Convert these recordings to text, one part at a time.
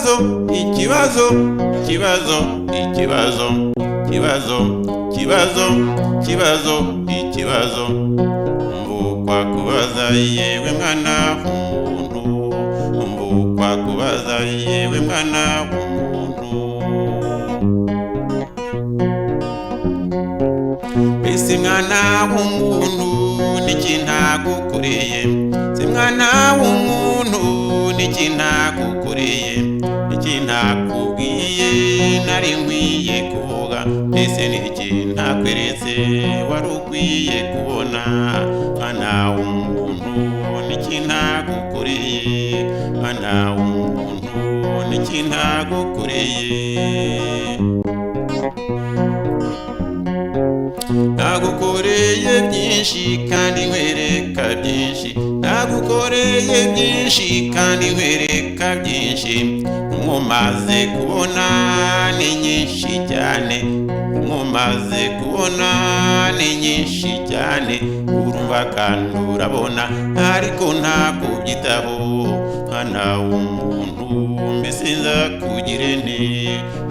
ikibazo ikibazo ikibazo ikibazo ikibazo ikibazo ikibazo ikibazo mbukwa kubaza yewe mwana w'umuntu mbukwa kubaza yewe mwana w'umuntu ese mwana w'umuntu niki ntagukoreye se mwana w'umuntu niki ntagukoreye niki ntakubwiye nari nkwiye kuvuga ese niki ntakweretse wari ukwiye kubona mwana w'umuntu niki ntagukoreye mwana w'umuntu niki ntagukoreye nagukoreye byinshi kandi nkwereka byinshi nagukoreye byinshi kandi nkwereka byinshi mumaze kubona ni nyinshi cyane mumaze kubona ni nyinshi cyane urumva kandi urabona ariko ntabwo byitaho mwana w'umuntu mbese nzakugire nte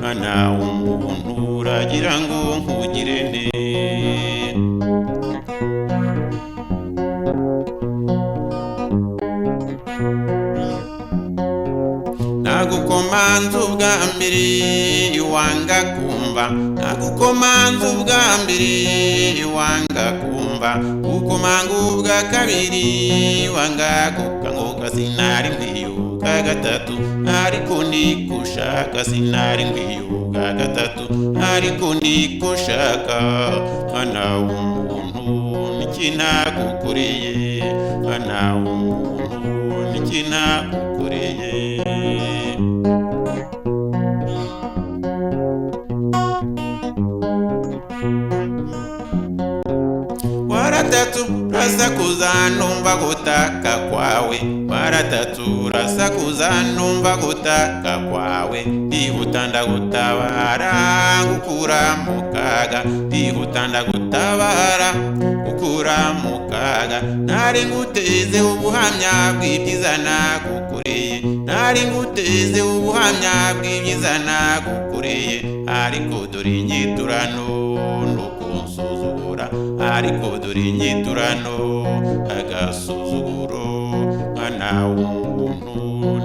mwana w'umuntu uragira ngo nkugire nte nagukomanza ubwa mbere wanga kumva nagukomanza ubwa mbere wanga kumva gukomanga ubwa kabiri wanga gukanguka sinari nkwiye gatatu ariko ndikushaka sinari nkwiye gatatu ariko ndikushaka mwana w'umuntu niki nagukoreye mwana w'umuntu niki nagukoreye waratatu rasakuza numva gutaka kwawe waratatu rasakuza numva gutaka kwawe ndihuta ndagutabara gukura mu kaga ndihuta ndagutabara gukura mu kaga nari nguteze ubuhamya bw'ibyiza nagukoreye nari nguteze ubuhamya bw'ibyiza nagukoreye ariko dore inyiturano ariko dore inyiturano agasuzuguro mwana w'umuntu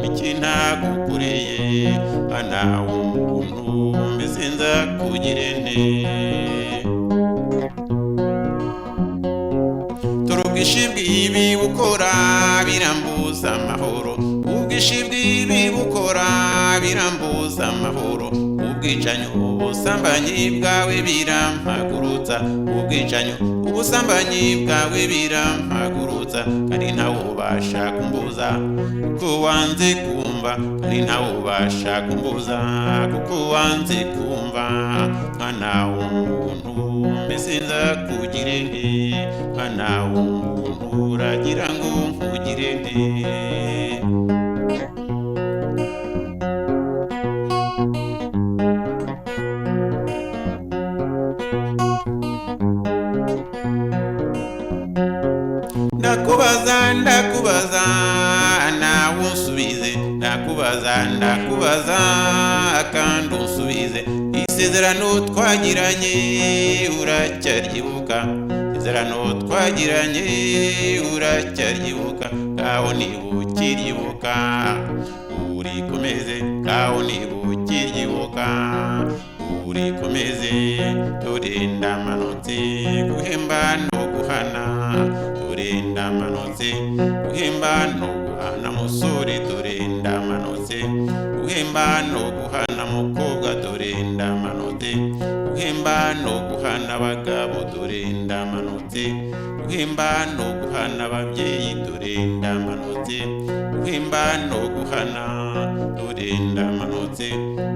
niki ntagukoreye mwana w'umuntu mbese nzakugire nte ubwinshi bw'ibi bukora birambuza amahoro ubwinshi bw'ibi bukora birambuza amahoro ubwicanyi ubusambanyi bwawe birampagurutsa ubwicanyi ubusambanyi bwawe birampagurutsa kandi ntawe ubasha kumbuza kuko wanze kumva kandi ntawe ubasha kumbuza kuko wanze kumva mwana w'umuntu mbese nzakugire nte mwana w'umuntu uragira ngo nkugire nte ndakubaza nawe unsubize ndakubaza kandi unsubize isezerano twagiranye uracyaryibuka isezerano twagiranye uracyaryibuka kaho nibukiryibuka urikomeze kaho nibukiryibuka urikomeze turinda amanotse guhemba no guhana turinda amanotse guhemba no guhana musore turinda amanotse guhemba no guhana mukobwa turinda amanotse guhemba no guhana abagabo turinda amanotse guhemba no guhana ababyeyi turinda amanotse guhemba no guhana turinda amanotse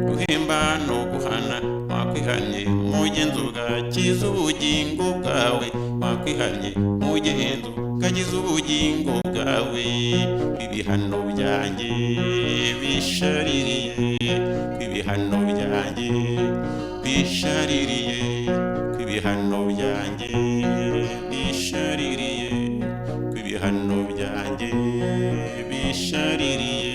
guhemba no guhana wakwihanye mugenzi ugakiza ubugingo bwawe wakwihanye mugenzi ugakiza ubugingo bwawe ibihano byanjye bishaririye ibihano byanjye bishaririye ibihano byanjye bishaririye ibihano byanjye bishaririye